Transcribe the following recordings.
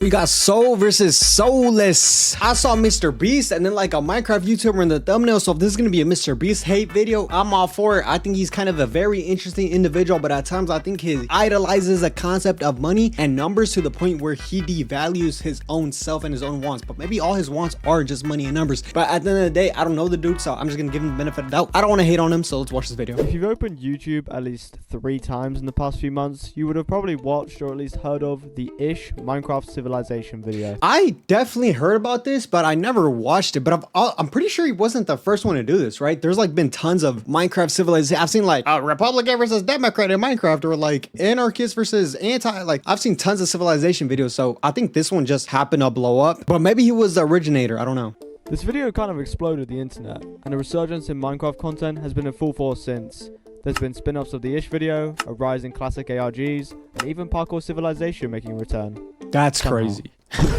We got Soul versus Soulless. I saw Mr. Beast and then like a Minecraft YouTuber in the thumbnail. So if this is gonna be a Mr. Beast hate video, I'm all for it. I think he's kind of a very interesting individual, but at times I think he idolizes a concept of money and numbers to the point where he devalues his own self and his own wants. But maybe all his wants are just money and numbers. But at the end of the day, I don't know the dude, so I'm just gonna give him the benefit of the doubt. I don't want to hate on him, so let's watch this video. If you've opened YouTube at least 3 times in the past few months, you would have probably watched or at least heard of the ish Minecraft Civilization video. I definitely heard about this, but I never watched it. But I'm pretty sure he wasn't the first one to do this, right? There's like been tons of Minecraft Civilization. I've seen like Republican versus Democrat in Minecraft, or like anarchist versus anti. Like I've seen tons of Civilization videos, so I think this one just happened to blow up. But maybe he was the originator. I don't know. This video kind of exploded the internet, and a resurgence in Minecraft content has been in full force since. There's been spin-offs of the Ish video, a rise in classic ARGs, and even Parkour Civilization making a return. That's crazy.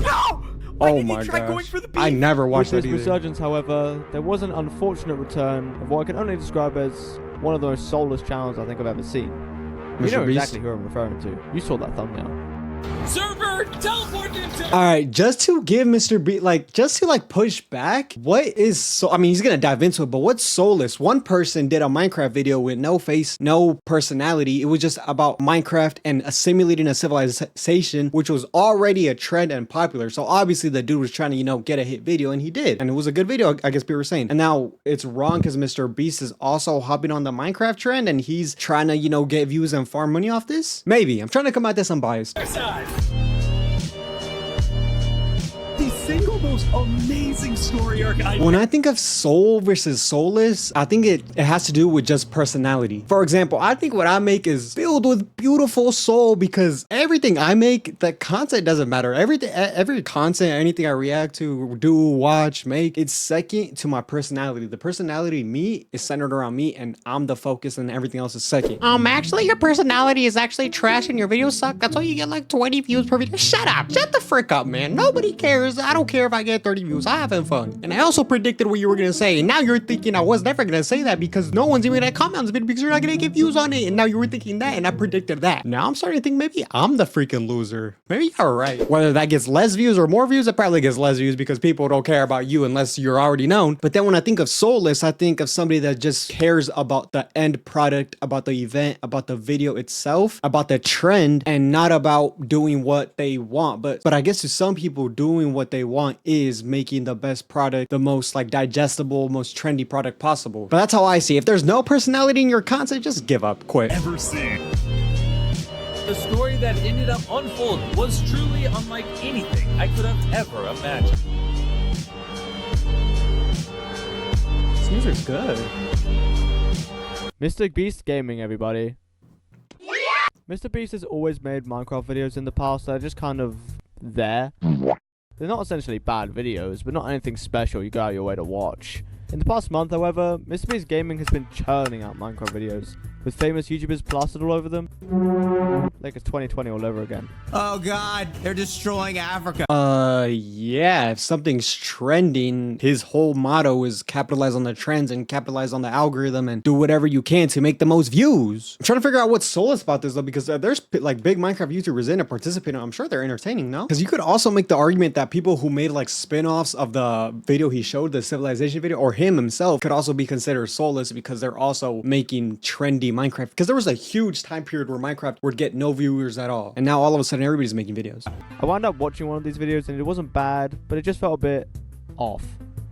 No! Oh my gosh. I never watched that With this either. resurgence, however, there was an unfortunate return of what I can only describe as one of the most soulless channels I think I've ever seen. You know exactly who I'm referring to. You saw that thumbnail. Server, teleport into. All right, just to give Mr. B, like, just to like push back, what is so? I mean, he's gonna dive into it, but what's Soulless? One person did a Minecraft video with no face, no personality. It was just about Minecraft and simulating a civilization, which was already a trend and popular. So obviously the dude was trying to, you know, get a hit video, and he did, and it was a good video, I guess people were saying. And now it's wrong because Mr. Beast is also hopping on the Minecraft trend, and he's trying to, you know, get views and farm money off this. Maybe I'm trying to come at this unbiased. The single most amazing story arc When I think of Soul versus Soulless, I think it has to do with just personality. For example, I think what I make is filled with beautiful soul because everything I make, the content doesn't matter. Every content, anything I react to, do, watch, make, it's second to my personality. The personality, me, is centered around me, and I'm the focus, and everything else is second. Actually, your personality is actually trash and your videos suck. That's why you get like 20 views per video. Shut up. Shut the frick up, man. Nobody cares. I don't care if I get 30 views. I'm having fun. And I also predicted what you were going to say. And now you're thinking I was never going to say that because no one's even going to comment on this video because you're not going to get views on it. And now you were thinking that, and I predicted that. Now I'm starting to think maybe I'm the freaking loser. Maybe you're right. Whether that gets less views or more views, it probably gets less views because people don't care about you unless you're already known. But then when I think of Soulless, I think of somebody that just cares about the end product, about the event, about the video itself, about the trend, and not about doing what they want. But I guess to some people, doing what they want is making the best product, the most like digestible, most trendy product possible. But that's how I see it. If there's no personality in your content, just give up, quit. ever seen. The story that ended up unfolding was truly unlike anything I could have ever imagined. This music's good. Mr. Beast Gaming, everybody. Mr. Beast has always made Minecraft videos in the past that are just kind of there. They're not essentially bad videos, but not anything special you go out your way to watch. In the past month, however, Mr. Beast Gaming has been churning out Minecraft videos, with famous YouTubers plastered all over them. Like it's 2020 all over again. Oh god, they're destroying Africa. Yeah, if something's trending, his whole motto is capitalize on the trends and capitalize on the algorithm and do whatever you can to make the most views. I'm trying to figure out what's Soulless about this though, because there's like big Minecraft YouTubers in it participating. I'm sure they're entertaining, no? Because you could also make the argument that people who made like spin-offs of the video he showed, the Civilization video, or him himself, could also be considered Soulless because they're also making trendy Minecraft. Because there was a huge time period where Minecraft would get no viewers at all, and now all of a sudden everybody's making videos. I wound up watching one of these videos and it wasn't bad, but it just felt a bit off.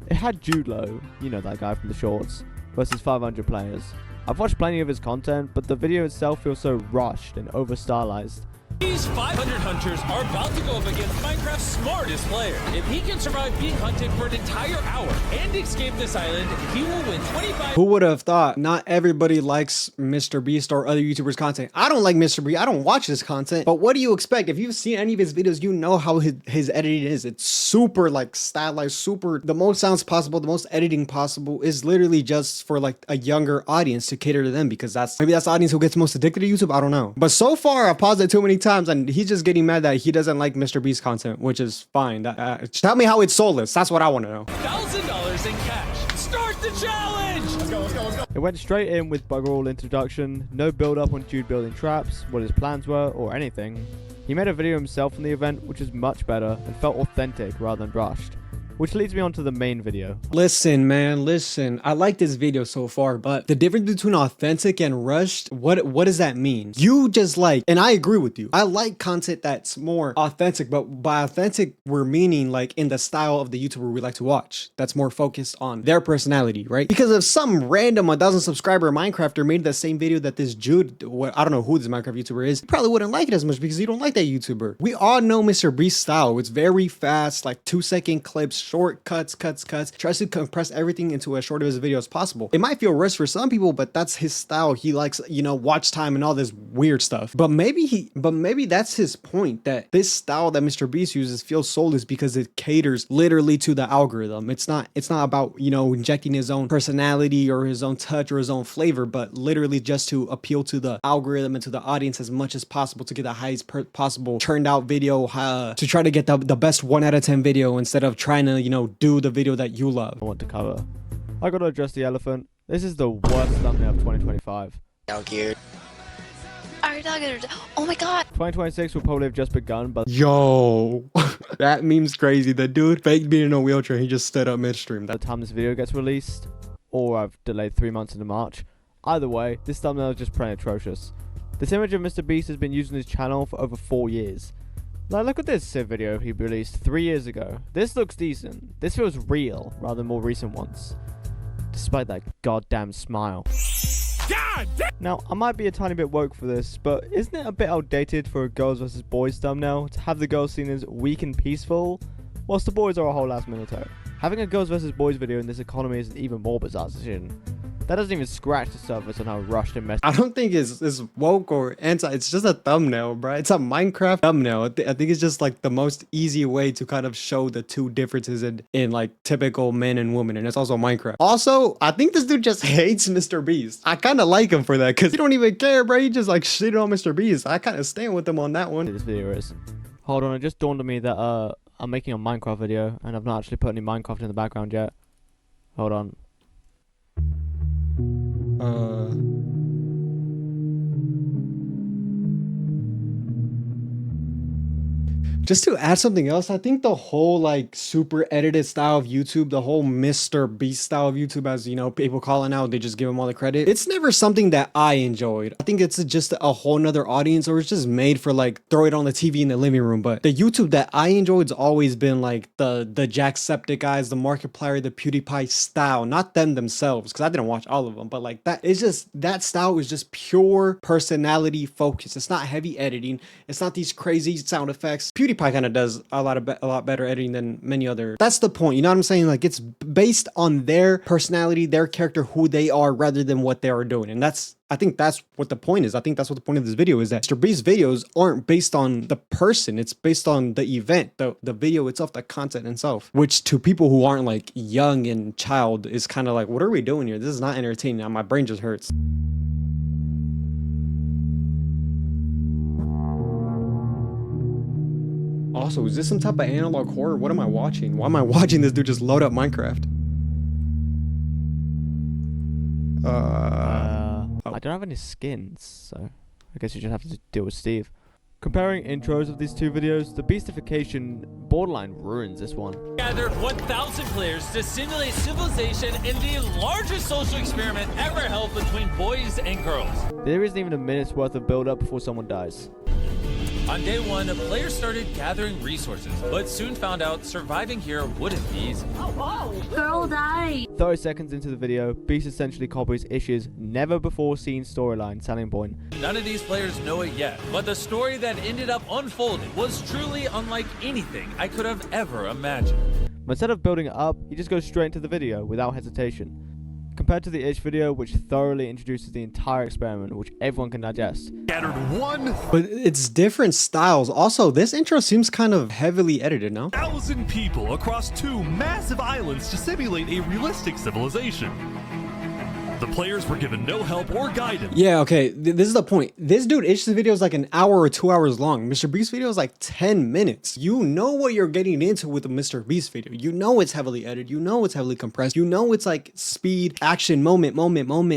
It had Jude Low, you know that guy from the shorts, versus 500 players. I've watched plenty of his content, but the video itself feels so rushed and over-stylized. These 500 hunters are about to go up against Minecraft's smartest player. If he can survive being hunted for an entire hour and escape this island, he will win 25. Who would have thought? Not everybody likes Mr. Beast or other YouTubers' content. I don't like Mr. Beast. I don't watch his content. But what do you expect? If you've seen any of his videos, you know how his editing is. It's super like stylized, super the most sounds possible, the most editing possible is literally just for like a younger audience to cater to them because maybe that's the audience who gets most addicted to YouTube. I don't know. But so far, I've paused it too many times and he's just getting mad that he doesn't like Mr. Beast content, which is fine. Tell me how it's Soulless. That's what I want to know. $1,000 in cash. Start the challenge! Let's go, let's go, let's go. It went straight in with bugger all introduction, no build up on Jude building traps, what his plans were, or anything. He made a video himself from the event, which is much better and felt authentic rather than rushed. Which leads me on to the main video. Listen, man, listen. I like this video so far, but the difference between authentic and rushed, what does that mean? You just like, and I agree with you. I like content that's more authentic, but by authentic, we're meaning like in the style of the YouTuber we like to watch. That's more focused on their personality, right? Because if some random 1,000 subscriber Minecrafter made the same video that this Jude, I don't know who this Minecraft YouTuber is, you probably wouldn't like it as much because you don't like that YouTuber. We all know Mr. Beast's style. It's very fast, like 2-second clips, short cuts, tries to compress everything into as short of his video as possible. It might feel rushed for some people, but that's his style. He likes, you know, watch time and all this weird stuff. But maybe that's his point, that this style that Mr. Beast uses feels soulless because it caters literally to the algorithm. It's not about, you know, injecting his own personality or his own touch or his own flavor, but literally just to appeal to the algorithm and to the audience as much as possible to get the highest possible turned out video, to try to get the best 1 out of 10 video instead of trying to, you know, do the video that you love. I want to cover. I gotta address the elephant. This is the worst thumbnail of 2025. How cute. Oh my god. 2026 will probably have just begun, but Yo, that meme's crazy. The dude faked being in a wheelchair. He just stood up midstream. by the time this video gets released, or I've delayed 3 months into March, either way, this thumbnail is just pretty atrocious. This image of Mr. Beast has been used on his channel for over 4 years. Now look at this Civ video he released 3 years ago. This looks decent. This feels real, rather than more recent ones. Despite that goddamn smile. Now, I might be a tiny bit woke for this, but isn't it a bit outdated for a girls vs boys thumbnail to have the girls seen as weak and peaceful, whilst the boys are a whole ass military? Having a girls vs boys video in this economy is an even more bizarre decision. That doesn't even scratch the surface on how rushed and messy. I don't think it's woke or anti. It's just a thumbnail, bro. It's a Minecraft thumbnail. I think it's just like the most easy way to kind of show the two differences in like typical men and women, and it's also Minecraft. Also, I think this dude just hates Mr. Beast. I kind of like him for that because he don't even care, bro. He just like shitted on Mr. Beast. I kind of stand with him on that one. This video is. Hold on, it just dawned on me that I'm making a Minecraft video and I've not actually put any Minecraft in the background yet. Hold on. Just to add something else, I think the whole like super edited style of YouTube, the whole Mr. Beast style of YouTube, as you know, people call it now, they just give him all the credit. It's never something that I enjoyed. I think it's just a whole nother audience, or it's just made for like throw it on the TV in the living room. But the YouTube that I enjoyed's always been like the Jacksepticeye's, the Markiplier, the PewDiePie style, not them themselves, because I didn't watch all of them. But like that, it's just that style is just pure personality focus. It's not heavy editing. It's not these crazy sound effects. PewDiePie kind of does a lot better editing than many other. That's the point, you know what I'm saying? Like it's based on their personality, their character, who they are, rather than what they are doing. And I think that's what the point is. I think that's what the point of this video is, that Mr. Beast's videos aren't based on the person. It's based on the event, the video itself, the content itself, which to people who aren't like young and child is kind of like, what are we doing here? This is not entertaining. My brain just hurts. Also, is this some type of analog horror? What am I watching? Why am I watching this dude just load up Minecraft? I don't have any skins, so I guess you just have to deal with Steve. Comparing intros of these two videos, the beastification borderline ruins this one. Gathered 1,000 players to simulate civilization in the largest social experiment ever held between boys and girls. There isn't even a minute's worth of build up before someone dies. On day one, players started gathering resources, but soon found out surviving here wouldn't be easy. Girl died. 30 seconds into the video, Beast essentially copies Ish's never before seen storyline selling point. None of these players know it yet, but the story that ended up unfolding was truly unlike anything I could have ever imagined. But instead of building it up, he just goes straight into the video without hesitation. Compared to the Ish video, which thoroughly introduces the entire experiment, which everyone can digest. But it's different styles. Also, this intro seems kind of heavily edited, no? 1,000 people across 2 massive islands to simulate a realistic civilization. The players were given no help or guidance. Yeah, okay, this is the point. This dude itches video is like an hour or 2 hours long. Mr. Beast video is like 10 minutes. You know what you're getting into with the Mr. Beast video. You know it's heavily edited. You know it's heavily compressed. You know it's like speed, action, moment.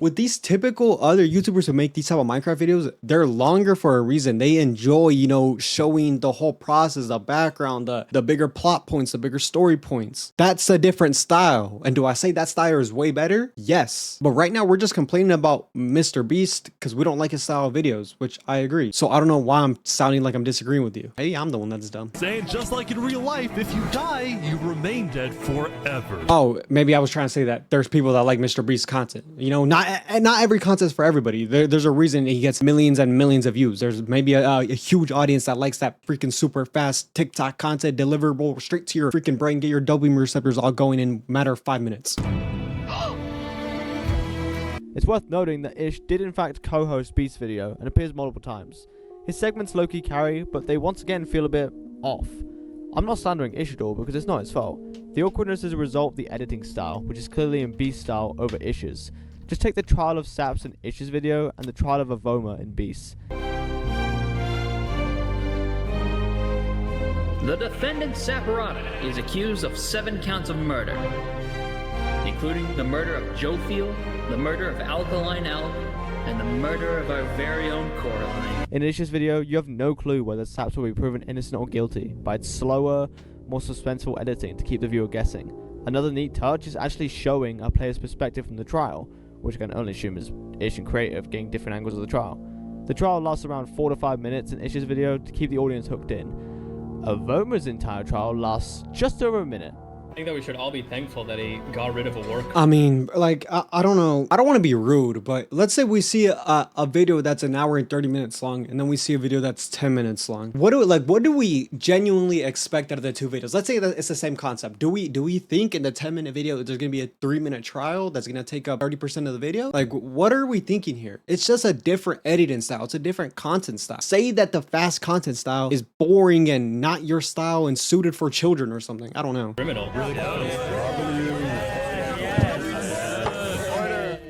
With these typical other YouTubers who make these type of Minecraft videos, they're longer for a reason. They enjoy, you know, showing the whole process, the background, the bigger plot points, the bigger story points. That's a different style. And do I say that style is way better? Yes. But right now we're just complaining about Mr. Beast because we don't like his style of videos, which I agree. So I don't know why I'm sounding like I'm disagreeing with you. Maybe I'm the one that's dumb. Saying just like in real life, if you die, you remain dead forever. Oh, maybe I was trying to say that there's people that like Mr. Beast content. You know, not every content is for everybody. There's a reason he gets millions and millions of views. There's maybe a huge audience that likes that freaking super fast TikTok content deliverable straight to your freaking brain, get your dopamine receptors all going in a matter of 5 minutes. It's worth noting that Ish did in fact co-host Beast's video and appears multiple times. His segments low-key carry, but they once again feel a bit off. I'm not slandering Ish at all because it's not his fault. The awkwardness is a result of the editing style, which is clearly in Beast's style over Ish's. Just take the trial of Saps in Ish's video and the trial of Avoma in Beast's. The defendant Saporata is accused of 7 counts of murder, including the murder of Joe Field, the murder of Alkaline Alk, and the murder of our very own Coraline. In Ish's video, you have no clue whether Saps will be proven innocent or guilty by its slower, more suspenseful editing to keep the viewer guessing. Another neat touch is actually showing a player's perspective from the trial, which I can only assume is Ish and Creative getting different angles of the trial. The trial lasts around 4 to 5 minutes in Ish's video to keep the audience hooked in. Avoma's entire trial lasts just over a minute. I think that we should all be thankful that he got rid of a work. I mean, like, I don't know. I don't want to be rude, but let's say we see a video that's an hour and 30 minutes long, and then we see a video that's 10 minutes long. What do we genuinely expect out of the two videos? Let's say that it's the same concept. Do we think in the 10-minute video that there's going to be a 3-minute trial that's going to take up 30% of the video? Like, what are we thinking here? It's just a different editing style. It's a different content style. Say that the fast content style is boring and not your style and suited for children or something. I don't know. Criminal.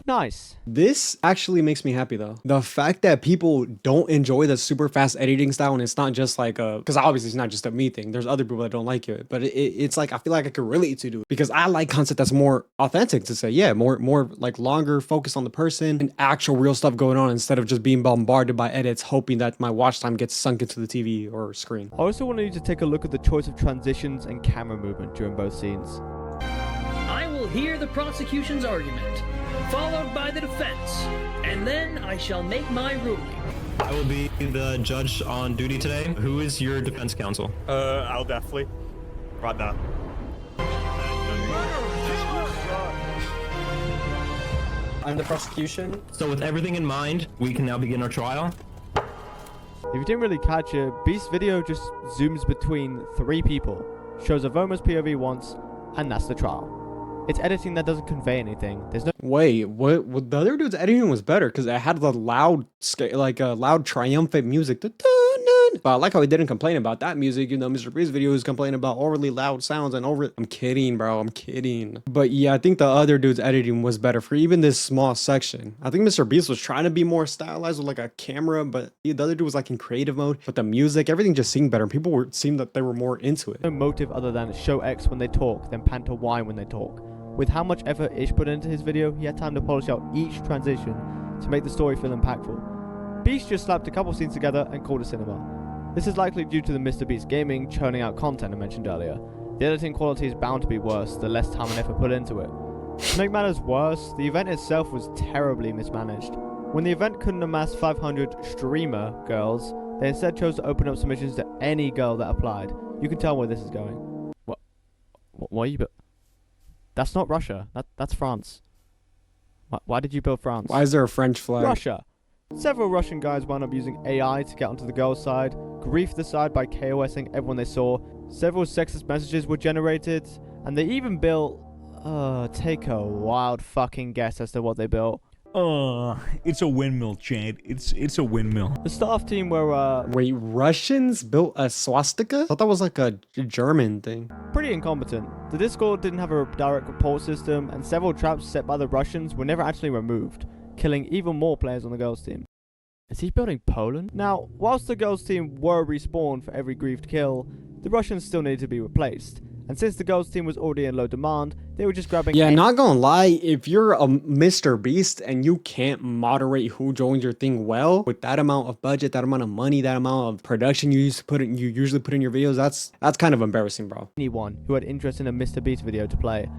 Nice. This actually makes me happy though. The fact that people don't enjoy the super fast editing style, and it's not just like because obviously it's not just a me thing. There's other people that don't like it, but it's like I feel like I could relate to it because I like content that's more authentic. To say, yeah, more like longer, focused on the person and actual real stuff going on instead of just being bombarded by edits, hoping that my watch time gets sunk into the TV or screen. I also wanted you to take a look at the choice of transitions and camera movement during both scenes. I will hear the prosecution's argument, followed by the defense, and then I shall make my ruling. I will be the judge on duty today. Who is your defense counsel? I'll definitely. Right now. I'm the prosecution. So with everything in mind, we can now begin our trial. If you didn't really catch it, Beast's video just zooms between 3 people, shows Avoma's POV once, and that's the trial. It's editing that doesn't convey anything. There's no— Wait, what? The other dude's editing was better because it had the loud, loud triumphant music. But I like how he didn't complain about that music. You know, Mr. Beast's video is complaining about overly loud sounds and I'm kidding, bro. I'm kidding. But yeah, I think the other dude's editing was better for even this small section. I think Mr. Beast was trying to be more stylized with like a camera, but the other dude was like in creative mode. But the music, everything just seemed better. People seemed that they were more into it. No motive other than show X when they talk, then pan to Y when they talk. With how much effort Ish put into his video, he had time to polish out each transition to make the story feel impactful. Beast just slapped a couple scenes together and called it cinema. This is likely due to the Mr. Beast Gaming churning out content I mentioned earlier. The editing quality is bound to be worse the less time and effort put into it. To make matters worse, the event itself was terribly mismanaged. When the event couldn't amass 500 streamer girls, they instead chose to open up submissions to any girl that applied. You can tell where this is going. What are you That's not Russia. That's France. Why did you build France? Why is there a French flag? Russia. Several Russian guys wound up using AI to get onto the girls' side, grief the side by KOSing everyone they saw. Several sexist messages were generated, and they even built... take a wild fucking guess as to what they built. It's a windmill, Chad. It's a windmill. The staff team were Wait, Russians built a swastika? I thought that was like a German thing. pretty incompetent. The Discord didn't have a direct report system, and several traps set by the Russians were never actually removed, killing even more players on the girls team. Is he building Poland? Now, whilst the girls team were respawned for every griefed kill, the Russians still needed to be replaced. And since the girls team was already in low demand, they were just grabbing... Yeah, not gonna lie, if you're a Mr. Beast and you can't moderate who joins your thing well, with that amount of budget, that amount of money, that amount of production you usually put in your videos, that's kind of embarrassing, bro. Anyone who had interest in a Mr. Beast video to play.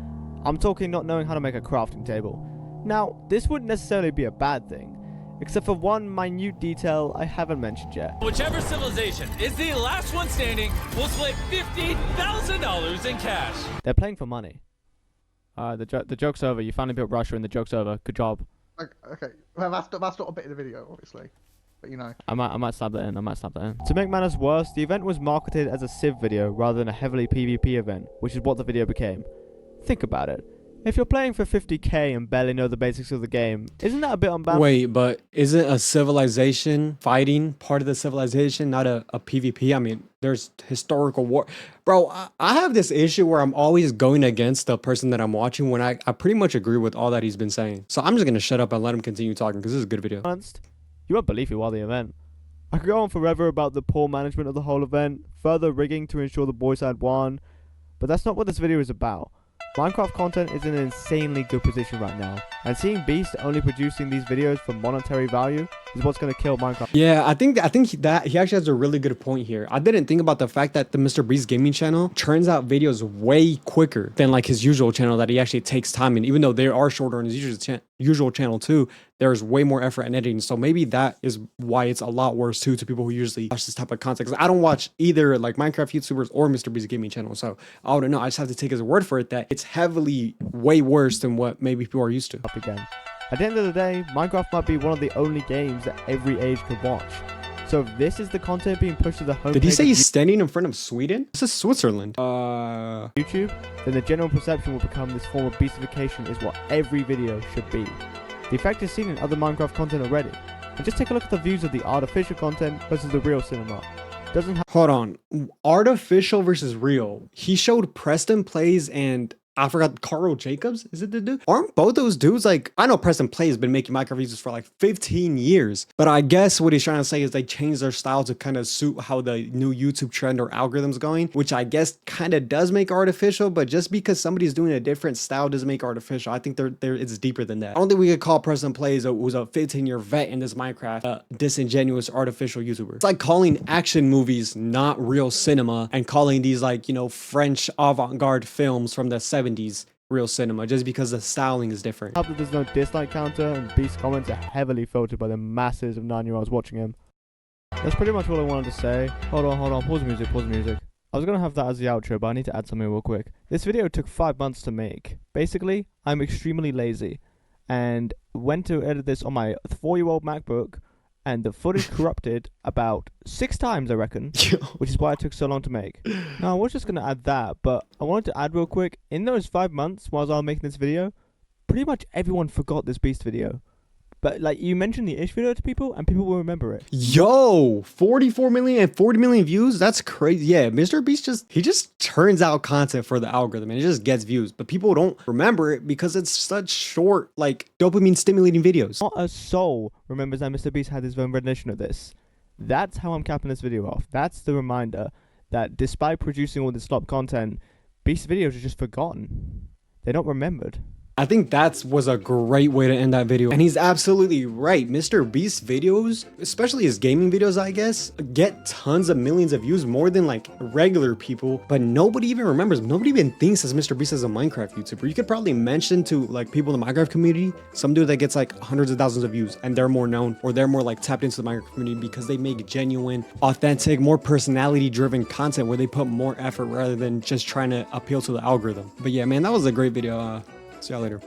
I'm talking not knowing how to make a crafting table. Now, this wouldn't necessarily be a bad thing, except for one minute detail I haven't mentioned yet. Whichever civilization is the last one standing will split $50,000 in cash. They're playing for money. The joke's over. You finally built Russia and the joke's over. Good job. Okay. Well, that's not a bit of the video, obviously. But you know. I might slap that in. To make matters worse, the event was marketed as a Civ video rather than a heavily PvP event, which is what the video became. Think about it. If you're playing for 50k and barely know the basics of the game, isn't that a bit unbalanced? Wait, but isn't a civilization fighting part of the civilization, not a PvP? I mean, there's historical war. Bro, I have this issue where I'm always going against the person that I'm watching when I pretty much agree with all that he's been saying. So I'm just going to shut up and let him continue talking because this is a good video. You won't believe who are the event. I could go on forever about the poor management of the whole event, further rigging to ensure the boys had won, but that's not what this video is about. Minecraft content is in an insanely good position right now, and seeing Beast only producing these videos for monetary value is what's going to kill Minecraft. Yeah, I think that he actually has a really good point here. I didn't think about the fact that the Mr. Beast gaming channel churns out videos way quicker than like his usual channel that he actually takes time in. Even though they are shorter on his usual channel too, there's way more effort in editing. So maybe that is why it's a lot worse too to people who usually watch this type of content. 'Cause I don't watch either like Minecraft YouTubers or Mr. Beast gaming channel. So I don't know. I just have to take his word for it that it's heavily way worse than what maybe people are used to. Up again. At the end of the day, Minecraft might be one of the only games that every age could watch. So if this is the content being pushed to the homepage... Did he say he's standing in front of Sweden? This is Switzerland. YouTube, then the general perception will become this form of beastification is what every video should be. The effect is seen in other Minecraft content already. And just take a look at the views of the artificial content versus the real cinema. Hold on. Artificial versus real. He showed Preston Plays and I forgot Carl Jacobs. Is it the dude? Aren't both those dudes like, I know Preston Plays has been making Minecraft videos for like 15 years, but I guess what he's trying to say is they changed their style to kind of suit how the new YouTube trend or algorithm's going, which I guess kind of does make artificial, but just because somebody's doing a different style doesn't make artificial. I think it's deeper than that. I don't think we could call Preston Plays who's a 15-year vet in this Minecraft a disingenuous artificial YouTuber. It's like calling action movies not real cinema and calling these like, you know, French avant-garde films from the 70s real cinema just because the styling is different. Hope that there's no dislike counter and Beast's comments are heavily filtered by the masses of 9-year-olds watching him. That's pretty much all I wanted to say. Hold on, pause the music. I was gonna have that as the outro, but I need to add something real quick. This video took 5 months to make. Basically, I'm extremely lazy and went to edit this on my 4-year-old MacBook, and the footage corrupted about 6 times, I reckon, which is why it took so long to make. Now, I was just going to add that, but I wanted to add real quick, in those 5 months while I was making this video, pretty much everyone forgot this Beast video. But, like, you mentioned the Ish video to people, and people will remember it. Yo, 44 million and 40 million views? That's crazy. Yeah, Mr. Beast just turns out content for the algorithm, and it just gets views. But people don't remember it because it's such short, like, dopamine-stimulating videos. Not a soul remembers that Mr. Beast had his own rendition of this. That's how I'm capping this video off. That's the reminder that despite producing all this slop content, Beast's videos are just forgotten. They're not remembered. I think that was a great way to end that video. And he's absolutely right. Mr. Beast's videos, especially his gaming videos, I guess, get tons of millions of views, more than like regular people, but nobody even remembers. Nobody even thinks as Mr. Beast as a Minecraft YouTuber. You could probably mention to like people in the Minecraft community, some dude that gets like hundreds of thousands of views and they're more known or they're more like tapped into the Minecraft community because they make genuine, authentic, more personality driven content where they put more effort rather than just trying to appeal to the algorithm. But yeah, man, that was a great video. See y'all later.